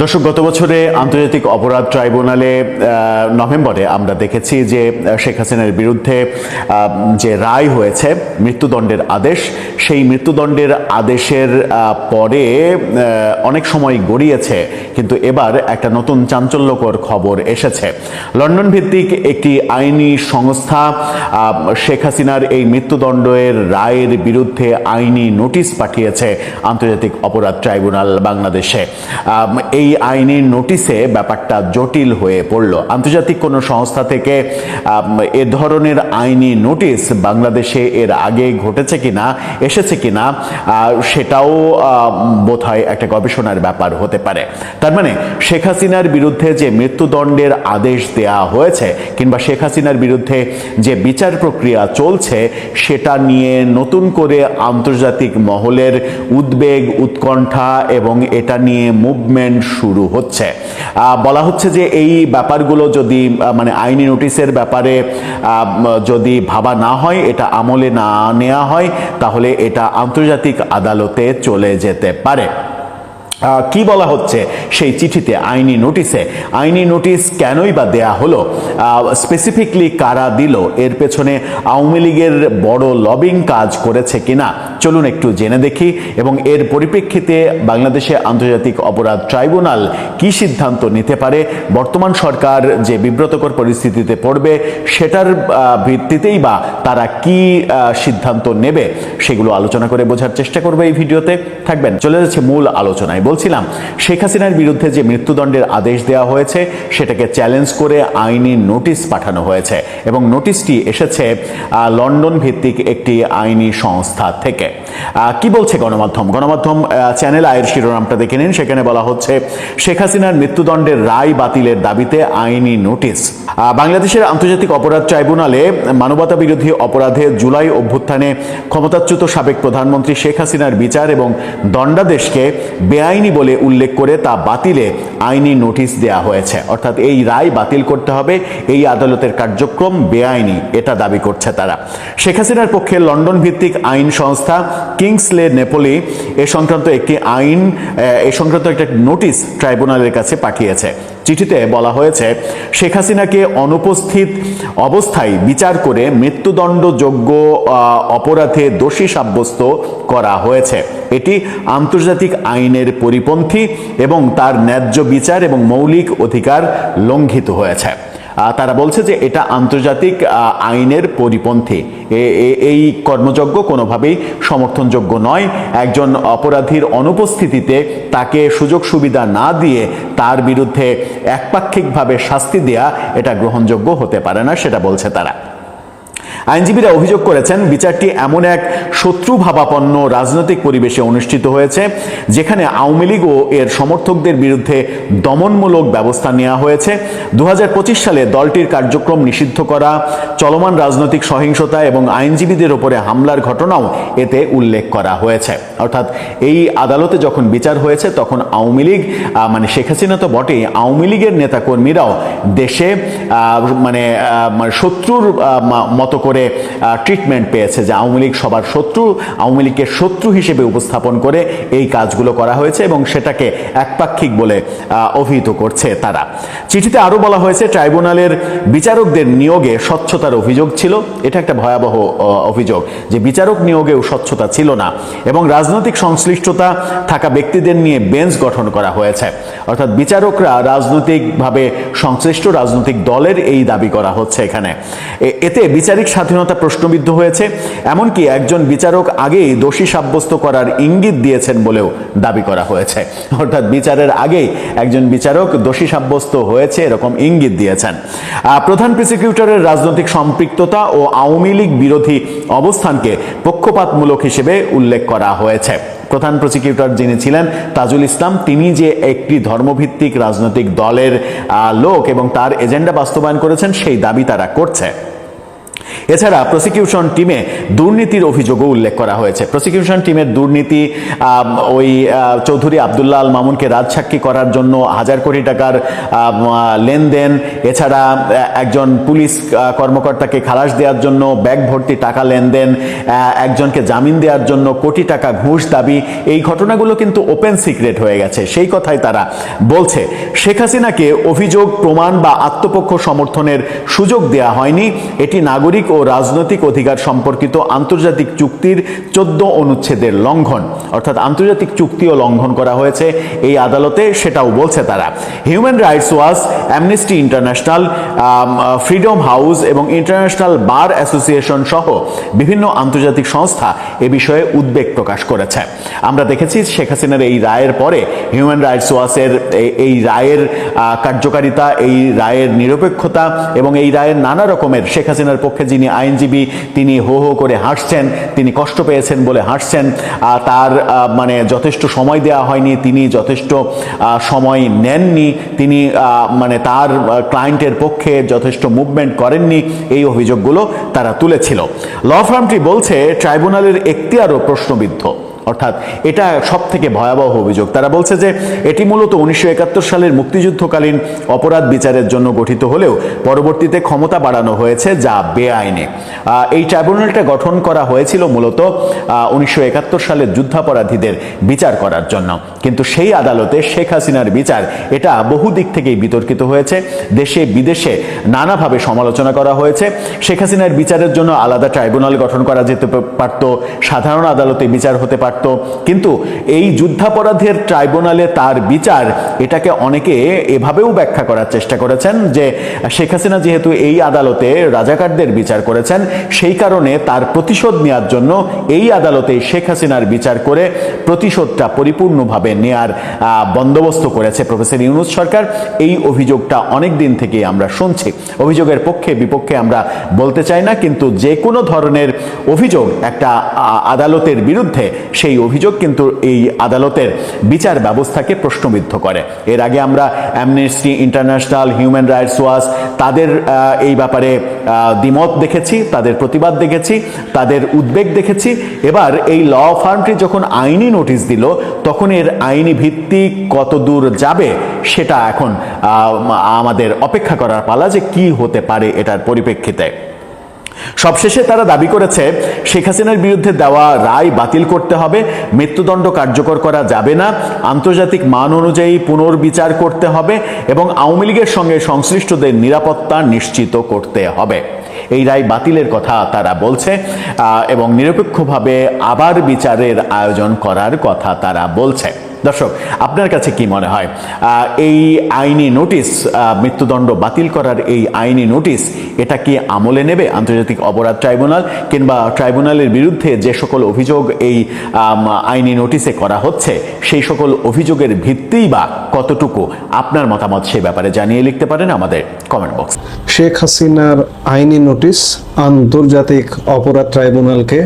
দর্শক, গত বছরে আন্তর্জাতিক অপরাধ ট্রাইব্যুনালে নভেম্বরে আমরা দেখেছি যে শেখ হাসিনার বিরুদ্ধে যে রায় হয়েছে মৃত্যুদণ্ডের আদেশ, সেই মৃত্যুদণ্ডের আদেশের পরে অনেক সময় গড়িয়েছে, কিন্তু এবার একটা নতুন চাঞ্চল্যকর খবর এসেছে। লন্ডন ভিত্তিক একটি আইনি সংস্থা শেখ হাসিনার এই মৃত্যুদণ্ডের রায়ের বিরুদ্ধে আইনি নোটিশ পাঠিয়েছে আন্তর্জাতিক অপরাধ ট্রাইব্যুনাল বাংলাদেশে। এই আইনি নোটিশে ব্যাপারটা জটিল হয়ে পড়ল। আন্তর্জাতিক কোনো সংস্থা থেকে এ ধরনের আইনি নোটিশ বাংলাদেশে এর আগে ঘটেছে কিনা, এসেছে কিনা, সেটাও বোধহয় একটা গবেষণার ব্যাপার হতে পারে। তার মানে শেখ হাসিনার বিরুদ্ধে যে মৃত্যুদণ্ডের আদেশ দেয়া হয়েছে কিংবা শেখ হাসিনার বিরুদ্ধে যে বিচার প্রক্রিয়া চলছে, সেটা নিয়ে নতুন করে আন্তর্জাতিক মহলের উদ্বেগ, উৎকণ্ঠা এবং এটা নিয়ে মুভমেন্ট শুরু হচ্ছে। বলা হচ্ছে যে এই ব্যাপারগুলো যদি আইনি নোটিশের ব্যাপারে যদি ভাবা না হয়, এটা আমলে না নেওয়া হয়, তাহলে এটা আন্তর্জাতিক আদালতে চলে যেতে পারে। কি বলা হচ্ছে সেই চিঠিতে, আইনি নোটিশে? আইনি নোটিশ কেনই বা দেয়া হলো, স্পেসিফিকলি কারা দিল, এর পেছনে আওয়ামী লীগের বড় লবিং কাজ করেছে কিনা, চলুন একটু জেনে দেখি। এবং এর পরিপ্রেক্ষিতে বাংলাদেশে আন্তর্জাতিক অপরাধ ট্রাইব্যুনাল কি সিদ্ধান্ত নিতে পারে, বর্তমান সরকার যে বিব্রতকর পরিস্থিতিতে পড়বে সেটার ভিত্তিতেই বা তারা কি সিদ্ধান্ত নেবে, সেগুলো আলোচনা করে বোঝার চেষ্টা করবে এই ভিডিওতে। থাকবেন, চলে যাচ্ছে মূল আলোচনায়। বলছিলাম, শেখ হাসিনার বিরুদ্ধে যে মৃত্যুদণ্ডের আদেশ দেওয়া হয়েছে সেটাকে চ্যালেঞ্জ করে আইনি নোটিশ পাঠানো হয়েছে এবং নোটিশটি এসেছে লন্ডন ভিত্তিক একটি আইনি সংস্থা থেকে। কি বলছে গণমাধ্যম? চ্যানেল আয়ের শিরোনামটা দেখে নিন। সেখানে বলা হচ্ছে, শেখ হাসিনার মৃত্যুদণ্ডের রায় বাতিলের দাবিতে আইনি নোটিশ। বাংলাদেশের আন্তর্জাতিক অপরাধ ট্রাইব্যুনালে মানবতা বিরোধী অপরাধে জুলাই অভ্যুত্থানে ক্ষমতাচ্যুত সাবেক প্রধানমন্ত্রী শেখ হাসিনার বিচার এবং দণ্ডাদেশকে বেআইনি বলে উল্লেখ করে তা বাতিলে আইনি নোটিশ দেয়া হয়েছে। অর্থাৎ এই রায় বাতিল করতে হবে, এই আদালতের কার্যক্রম বেআইনি, এটা দাবি করছে তারা। শেখ হাসিনার পক্ষে লন্ডন ভিত্তিক আইন সংস্থা কিংসলে নেপোলি এ সংক্রান্ত একটা নোটিশ ট্রাইব্যুনালের কাছে পাঠিয়েছে। চিঠিতে বলা হয়েছে, শেখ হাসিনাকে অনুপস্থিত অবস্থায় বিচার করে মৃত্যুদণ্ডযোগ্য অপরাধে দোষী সাব্যস্ত করা হয়েছে। এটি আন্তর্জাতিক আইনের পরিপন্থী এবং তার ন্যায্য বিচার এবং মৌলিক অধিকার লঙ্ঘিত হয়েছে। তারা বলছে যে এটা আন্তর্জাতিক আইনের পরিপন্থী, এই কর্মযজ্ঞ কোনোভাবেই সমর্থনযোগ্য নয়। একজন অপরাধীর অনুপস্থিতিতে তাকে সুযোগ সুবিধা না দিয়ে তার বিরুদ্ধে একপাক্ষিকভাবে শাস্তি দেয়া এটা গ্রহণযোগ্য হতে পারে না, সেটা বলছে তারা। আইনজীবীরা অভিযোগ করেছেন, বিচারটি এমন এক শত্রুভাবাপন্ন রাজনৈতিক পরিবেশে অনুষ্ঠিত হয়েছে যেখানে আওয়ামী লীগ ও এর সমর্থকদের বিরুদ্ধে দমনমূলক ব্যবস্থা নেওয়া হয়েছে। 2025 সালে দলটির কার্যক্রম নিষিদ্ধ করা, চলমান রাজনৈতিক সহিংসতা এবং আইনজীবীদের উপরে হামলার ঘটনাও এতে উল্লেখ করা হয়েছে। অর্থাৎ এই আদালতে যখন বিচার হয়েছে তখন আওয়ামী লীগ, শেখ হাসিনা তো বটেই, আওয়ামী লীগের নেতাকর্মীরাও দেশে শত্রুর মতো করে ট্রিটমেন্ট পেয়েছে, যে আওয়ামী লীগ সবার শত্রু, আওয়ামী লীগকে শত্রু হিসেবে উপস্থাপন করে এই কাজগুলো করা হয়েছে এবং সেটাকে একপাক্ষিক বলে অভিহিত করছে তারা। চিঠিতে আরো বলা হয়েছে, ট্রাইব্যুনালের বিচারকদের নিয়োগে স্বচ্ছতার অভিযোগ ছিল। এটা একটা ভয়াবহ অভিযোগ যে বিচারক নিয়োগেও স্বচ্ছতা ছিল না এবং রাজনৈতিক সংশ্লিষ্টতা থাকা ব্যক্তিদের নিয়ে বেঞ্চ গঠন করা হয়েছে। অর্থাৎ বিচারকরা রাজনৈতিকভাবে সংশ্লিষ্ট রাজনৈতিক দলের এই দাবি করা হচ্ছে এখানে। এতে বিচারিক স্বাধীনতা প্রশ্নবিদ্ধ হয়েছে, এমনকি একজন বিচারক আগেই দোষী সাব্যস্ত করার ইঙ্গিত দিয়েছেন বলেও দাবি করা হয়েছে। অর্থাৎ বিচারের আগেই একজন বিচারক দোষী সাব্যস্ত হয়েছে এরকম ইঙ্গিত দিয়েছেন। প্রধান প্রসিকিউটরের রাজনৈতিক সম্পৃক্ততা ও আওয়ামী লীগ বিরোধী অবস্থানকে পক্ষপাতমূলক হিসেবে উল্লেখ করা হয়েছে। প্রধান প্রসিকিউটর যিনি ছিলেন তাজুল ইসলাম, তিনি যে একটি ধর্মভিত্তিক রাজনৈতিক দলের লোক এবং তার এজেন্ডা বাস্তবায়ন করেছেন সেই দাবি তারা করছে। এছাড়া প্রসিকিউশন টিমে দুর্নীতির অভিযোগও উল্লেখ করা হয়েছে। প্রসিকিউশন টিমের দুর্নীতি, ওই চৌধুরী আব্দুল্লাহ আল মামুনকে রাজসাক্ষী করার জন্য 1000 কোটি টাকার লেনদেন, এছাড়া একজন পুলিশ কর্মকর্তাকে খালাস দেওয়ার জন্য ব্যাগ ভর্তি টাকা লেনদেন, একজনকে জামিন দেওয়ার জন্য কোটি টাকা ঘুষ দাবি, এই ঘটনাগুলো কিন্তু ওপেন সিক্রেট হয়ে গেছে। সেই কথাই তারা বলছে। শেখ হাসিনাকে অভিযোগ, প্রমাণ বা আত্মপক্ষ সমর্থনের সুযোগ দেওয়া হয়নি। এটি নাগরিক ও রাজনৈতিক অধিকার সম্পর্কিত আন্তর্জাতিক চুক্তির 14 অনুচ্ছেদের লঙ্ঘন, অর্থাৎ আন্তর্জাতিক চুক্তিও লঙ্ঘন করা হয়েছে এই আদালতে, সেটাও বলছে তারা। Human rights watch, amnesty international, freedom house এবং ইন্টারন্যাশনাল বার অ্যাসোসিয়েশন সহ বিভিন্ন আন্তর্জাতিক সংস্থা এ বিষয়ে উদ্বেগ প্রকাশ করেছে। আমরা দেখেছি শেখ হাসিনার এই রায়ের পরে হিউম্যান রাইটস ওয়াচের এই রায়ের কার্যকারিতা, এই রায়ের নিরপেক্ষতা এবং এই রায়ের নানা রকমের, শেখ হাসিনার পক্ষে যিনি আইনজীবী তিনি হো হো করে হাসছেন, তিনি কষ্ট পেয়েছেন বলে হাসছেন, তার মানে যথেষ্ট সময় দেওয়া হয়নি, তিনি যথেষ্ট সময় নেননি, তিনি মানে তার ক্লায়েন্টের পক্ষে যথেষ্ট মুভমেন্ট করেননি, এই অভিযোগগুলো তারা তুলেছিল। ল ফার্মটি বলছে ট্রাইব্যুনালের এখতিয়ারও প্রশ্নবিদ্ধ, অর্থাৎ এটা সব থেকে ভয়াবহ অভিযোগ। তারা বলছে যে এটি মূলত 1971 সালের মুক্তিযুদ্ধকালীন অপরাধ বিচারের জন্য গঠিত হলেও পরবর্তীতে ক্ষমতা বাড়ানো হয়েছে যা বেআইনি। এই ট্রাইব্যুনালটা গঠন করা হয়েছিল মূলত 1971 সালের যুদ্ধাপরাধীদের বিচার করার জন্য, কিন্তু সেই আদালতে শেখ হাসিনার বিচার এটা বহু দিক থেকেই বিতর্কিত হয়েছে। দেশে বিদেশে নানাভাবে সমালোচনা করা হয়েছে। শেখ হাসিনার বিচারের জন্য আলাদা ট্রাইব্যুনাল গঠন করা যেতে পারত, সাধারণ আদালতে বিচার হতে পারত, কিন্তু এই যুদ্ধাপরাধের ট্রাইব্যুনালে তার বিচার, এটাকে অনেকে এভাবেও ব্যাখ্যা করার চেষ্টা করেছেন যে শেখ হাসিনা যেহেতু এই আদালতে রাজাকারদের বিচার করেছেন, সেই কারণে তার প্রতিশোধ নেওয়ার জন্য এই আদালতে শেখ হাসিনার বিচার করে প্রতিশোধটা পরিপূর্ণভাবে নেয়ার বন্দোবস্ত করেছে প্রফেসর ইউনূস সরকার। এই অভিযোগটা অনেক দিন থেকে আমরা শুনছি। অভিযোগের পক্ষে বিপক্ষে আমরা বলতে চাই না, কিন্তু যে কোনো ধরনের অভিযোগ একটা আদালতের বিরুদ্ধে, সেই অভিযোগ কিন্তু এই আদালতের বিচার ব্যবস্থাকে প্রশ্নবিদ্ধ করে। এর আগে আমরা amnesty international, human rights watch তাদের এই ব্যাপারে দ্বিমত দেখেছি, তাদের প্রতিবাদ দেখেছি, তাদের উদ্বেগ দেখেছি। এবার এই ল ফার্মটি যখন আইনি নোটিশ দিল, তখন এর আইনি ভিত্তি কত দূর যাবে সেটা এখন আমাদের অপেক্ষা করার পালা যে কি হতে পারে এটার পরিপ্রেক্ষিতে। সবশেষে তারা দাবি করেছে শেখ হাসিনার বিরুদ্ধে দেওয়া রায় বাতিল করতে হবে, মৃত্যুদণ্ড কার্যকর করা যাবে না, আন্তর্জাতিক মান অনুযায়ী পুনর্বিচার করতে হবে এবং আওয়ামী লীগের সঙ্গে সংশ্লিষ্টদের নিরাপত্তা নিশ্চিত করতে হবে। এই রায় বাতিলের কথা তারা বলছে এবং নিরপেক্ষভাবে আবার বিচারের আয়োজন করার কথা তারা বলছে। দর্শক, আপনার কাছে কি মনে হয় এই আইনি নোটিশ, মৃত্যুদণ্ড বাতিল করার এই আইনি নোটিশ, এটা কি আমলে নেবে আন্তর্জাতিক অপরাধ ট্রাইব্যুনাল, কিংবা ট্রাইব্যুনালের বিরুদ্ধে যে সকল অভিযোগ এই আইনি নোটিশে করা হচ্ছে সেই সকল অভিযোগের ভিত্তিই বা কতটুকু? আপনার মতামত সে ব্যাপারে জানিয়ে লিখতে পারেন আমাদের কমেন্ট বক্স। শেখ হাসিনার আইনি নোটিশ আন্তর্জাতিক অপরাধ ট্রাইব্যুনালকে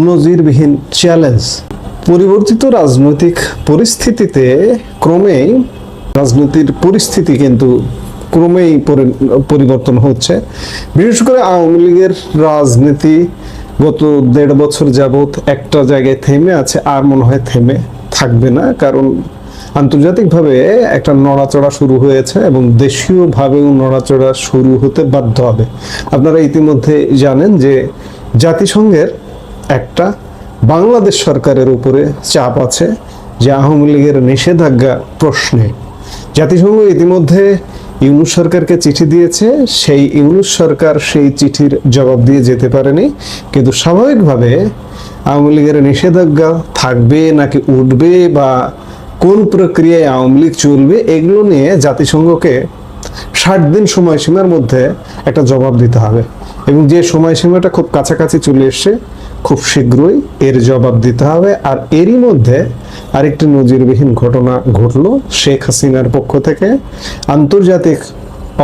নজিরবিহীন চ্যালেঞ্জ। পরিবর্তিত রাজনৈতিক পরিস্থিতিতে ক্রমেই রাজনীতির পরিস্থিতি কিন্তু ক্রমেই পরিবর্তন হচ্ছে। বিশেষ করে আওয়ামী লীগের রাজনীতি গত 1.5 বছর যাবৎ একটা জায়গায় থেমে আছে, আর মনে হয় থেমে থাকবে না, কারণ আন্তর্জাতিকভাবে একটা নড়াচড়া শুরু হয়েছে এবং দেশীয়ভাবেও নড়াচড়া শুরু হতে বাধ্য হবে। আপনারা ইতিমধ্যে জানেন যে জাতিসংঘের একটা বাংলাদেশ সরকারের উপরে চাপ আছে যে আওয়ামী লীগের নিষেধাজ্ঞা প্রশ্নে। জাতিসংঘ ইতিমধ্যে ইউনূস সরকারকে চিঠি দিয়েছে, সেই ইউনূস সরকার সেই চিঠির জবাব দিয়ে যেতে পারেনি, কিন্তু স্বাভাবিকভাবে আওয়ামী লীগের নিষেধাজ্ঞা থাকবে নাকি উঠবে বা কোন প্রক্রিয়ায় আওয়ামী লীগ চলবে, এগুলো নিয়ে জাতিসংঘকে 60 দিন সময়সীমার মধ্যে একটা জবাব দিতে হবে এবং যে সময়সীমাটা খুব কাছাকাছি চলে এসছে, খুব শীঘ্রই এর জবাব দিতে হবে। আর এরই মধ্যে আরেকটি নজিরবিহীন ঘটনা ঘটলো। শেখ হাসিনার পক্ষ থেকে আন্তর্জাতিক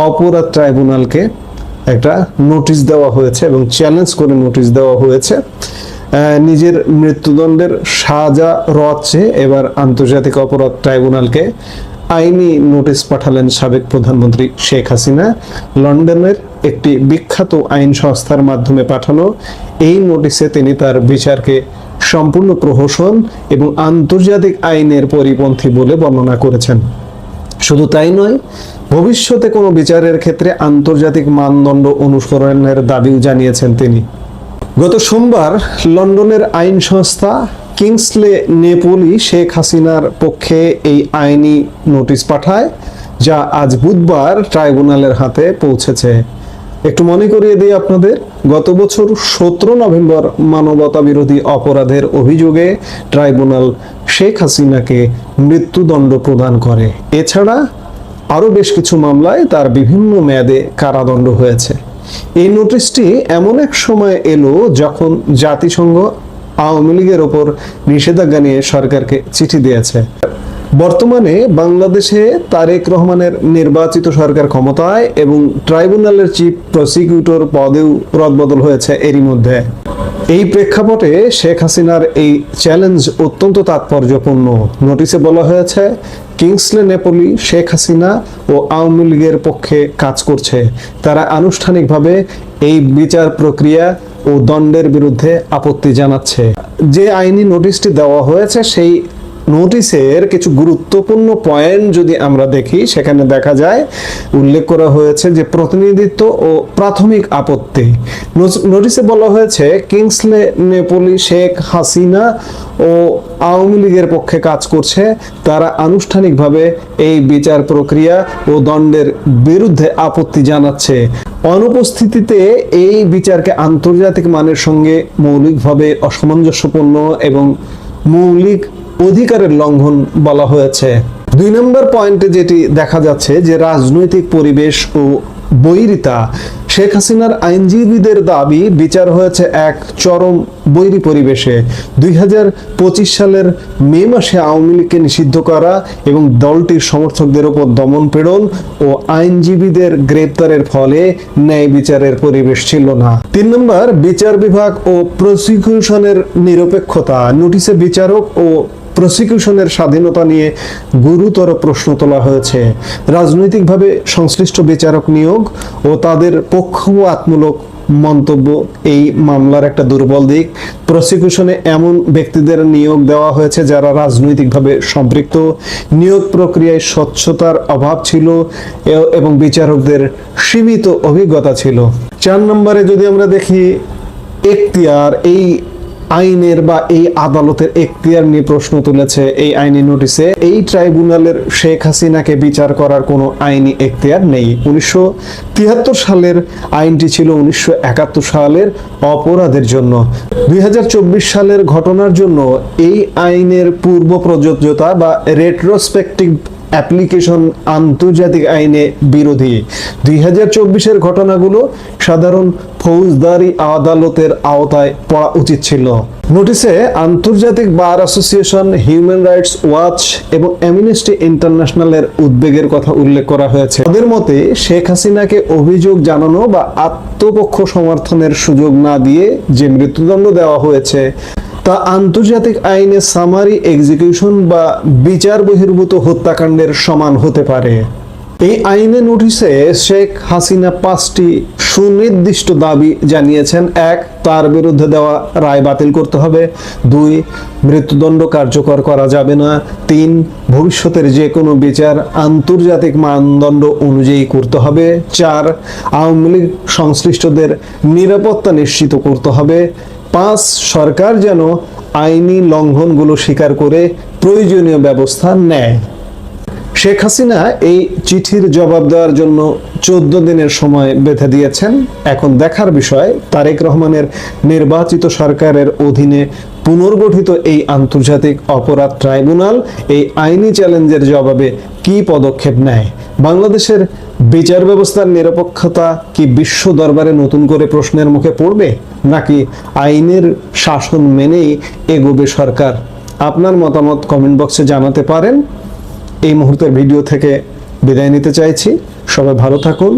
অপরাধ ট্রাইব্যুনালকে একটা নোটিশ দেওয়া হয়েছে এবং চ্যালেঞ্জ করে নোটিশ দেওয়া হয়েছে। নিজের মৃত্যুদণ্ডের সাজা রদ চেয়ে এবার আন্তর্জাতিক অপরাধ ট্রাইব্যুনালকে আইনি নোটিশ পাঠালেন সাবেক প্রধানমন্ত্রী শেখ হাসিনা। লন্ডনের একটি বিখ্যাত আইন সংস্থার মাধ্যমে পাঠানো এই নোটিশে তিনি তার বিচারকে সম্পূর্ণ প্রহসন এবং আন্তর্জাতিক আইনের পরিপন্থী বলে বর্ণনা করেছেন। শুধু তাই নয়, ভবিষ্যতে কোনো বিচারের ক্ষেত্রে আন্তর্জাতিক মানদণ্ড অনুসরণের দাবিও জানিয়েছেন তিনি। গত সোমবার লন্ডনের আইন সংস্থা কিংসলে নেপোলি শেখ হাসিনার পক্ষে এই আইনি নোটিশ পাঠায়, যা আজ বুধবার ট্রাইব্যুনালের হাতে পৌঁছেছে। একটু মনে করিয়ে দিই আপনাদের, গত বছর 17 নভেম্বর মানবতা বিরোধী অপরাধের অভিযোগে ট্রাইব্যুনাল শেখ হাসিনাকে মৃত্যুদণ্ড প্রদান করে। এছাড়া আরও বেশ কিছু মামলায় তার বিভিন্ন মেয়াদে কারাদণ্ড হয়েছে। এই নোটিশটি এমন এক সময় এলো যখন জাতিসংঘ আওয়ামী লীগের ওপর নিষেধাজ্ঞা নিয়ে সরকারকে চিঠি দিয়েছে। বর্তমানে বাংলাদেশে তারেক রহমানের নির্বাচিত সরকার ক্ষমতায় এবং ট্রাইব্যুনালের চিফ প্রসিকিউটর পদেও রদবদল হয়েছে এরই মধ্যে। এই প্রেক্ষাপটে শেখ হাসিনার এই চ্যালেঞ্জ অত্যন্ত তাৎপর্যপূর্ণ। নোটিশে বলা হয়েছে, কিংসলে নেপোলি শেখ হাসিনা ও আওয়ামী লীগের পক্ষে কাজ করছে। তারা আনুষ্ঠানিকভাবে এই বিচার প্রক্রিয়া ও দণ্ডের বিরুদ্ধে আপত্তি জানাচ্ছে। যে আইনি নোটিশটি দেওয়া হয়েছে সেই নোটিশের কিছু গুরুত্বপূর্ণ পয়েন্ট যদি আমরা দেখি, সেখানে দেখা যায় উল্লেখ করা হয়েছে যে প্রতিনিধিত্ব ও প্রাথমিক আপত্তি। নোটিশে বলা হয়েছে কিংসলে নেপোলি শেখ হাসিনা ও আওয়ামী লীগের পক্ষে কাজ করছে। তারা আনুষ্ঠানিকভাবে এই বিচার প্রক্রিয়া ও দণ্ডের বিরুদ্ধে আপত্তি জানাচ্ছে। অনুপস্থিতিতে এই বিচারকে আন্তর্জাতিক মানের সঙ্গে মৌলিকভাবে অসামঞ্জস্যপূর্ণ এবং মৌলিক অধিকারের লঙ্ঘন বলা হয়েছে। 2 নম্বর পয়েন্টে যেটি দেখা যাচ্ছে যে রাজনৈতিক পরিবেশ ও বৈরিতা। শেখ হাসিনার আইনজীবীদের দাবি বিচার হয়েছে এক চরম বৈরী পরিবেশে। 2025 সালের মে মাসে আওয়ামী লীগকে নিষিদ্ধ করা এবং দলটির সমর্থকদের উপর দমন পীড়ন ও আইনজীবীদের গ্রেপ্তারের ফলে ন্যায় বিচারের পরিবেশ ছিল না। 3 নম্বর, বিচার বিভাগ ও প্রসিকিউশনের নিরপেক্ষতা। নোটিশে বিচারক ও প্রসিকিউশনের স্বাধীনতা নিয়ে গুরুতর প্রশ্ন তোলা হয়েছে। রাজনৈতিকভাবে সংশ্লিষ্ট বিচারক নিয়োগ ও তাদের পক্ষপাতমূলক মন্তব্য এই মামলার একটা দুর্বল দিক। প্রসিকিউশনে এমন ব্যক্তিদের নিয়োগ দেওয়া হয়েছে যারা রাজনৈতিকভাবে সম্পৃক্ত। নিয়োগ প্রক্রিয়ায় স্বচ্ছতার অভাব ছিল এবং বিচারকদের সীমিত অভিজ্ঞতা ছিল। 4 নম্বরে যদি আমরা দেখি এখতিয়ার, এই আইনের বা এই আদালতের এখতিয়ার নিয়ে প্রশ্ন তুলেছে এই আইনি নোটিশে। এই ট্রাইব্যুনালের শেখ হাসিনাকে বিচার করার কোনো আইনি এখতিয়ার নেই। 1973 সালের আইনটি ছিল 1971 সালের অপরাধের জন্য। 2024 সালের ঘটনার জন্য এই আইনের পূর্ব প্রযোজ্যতা বা রেট্রোস্পেক্টিভ অ্যাপ্লিকেশন আন্তর্জাতিক আইনে বিরোধী। 2024-এর ঘটনাগুলো সাধারণ ফৌজদারি আদালতের আওতায় পড়া উচিত ছিল। নোটিশে আন্তর্জাতিক bar association, human rights watch এবং অ্যামনেস্টি ইন্টারন্যাশনালের উদ্বেগের কথা উল্লেখ করা হয়েছে। তাদের মতে শেখ হাসিনাকে অভিযোগ জানানো বা আত্মপক্ষ সমর্থনের সুযোগ না দিয়ে যে মৃত্যুদণ্ড দেওয়া হয়েছে তা আন্তর্জাতিক আইনে সামারি এক্সিকিউশন বা বিচার বহির্ভূত হত্যাকাণ্ডের সমান হতে পারে। এই আইনে নোটিশে শেখ হাসিনা 5টি সুনির্দিষ্ট দাবি জানিয়েছেন। 1, তার বিরুদ্ধে দেওয়া রায় বাতিল করতে হবে। 2, মৃত্যুদণ্ড কার্যকর করা যাবে না। 3, ভবিষ্যতের যে কোনো বিচার আন্তর্জাতিক মানদণ্ড অনুযায়ী করতে হবে। 4, আওয়ামী লীগ সংশ্লিষ্টদের নিরাপত্তা নিশ্চিত করতে হবে। 5, সরকার যেন আইনি লঙ্ঘনগুলো স্বীকার করে প্রয়োজনীয় ব্যবস্থা নেয়। শেখ হাসিনা এই চিঠির জবাব দেওয়ার জন্য 14 দিনের সময় বেঁধে দিয়েছেন। এখন দেখার বিষয় তারেক রহমানের নির্বাচিত সরকারের অধীনে পুনর্গঠিত এই আন্তর্জাতিক অপরাধ ট্রাইব্যুনাল এই আইনি চ্যালেঞ্জের জবাবে কি পদক্ষেপ নেয়। বাংলাদেশের বিচার ব্যবস্থার নিরপেক্ষতা কি বিশ্ব দরবারে নতুন করে প্রশ্নের মুখে পড়বে, নাকি আইনের শাসন মেনেই এগোবে সরকার? আপনার মতামত কমেন্ট বক্সে জানাতে পারেন। এই মুহূর্তের ভিডিও থেকে বিদায় নিতে চাইছি। সবাই ভালো থাকুন।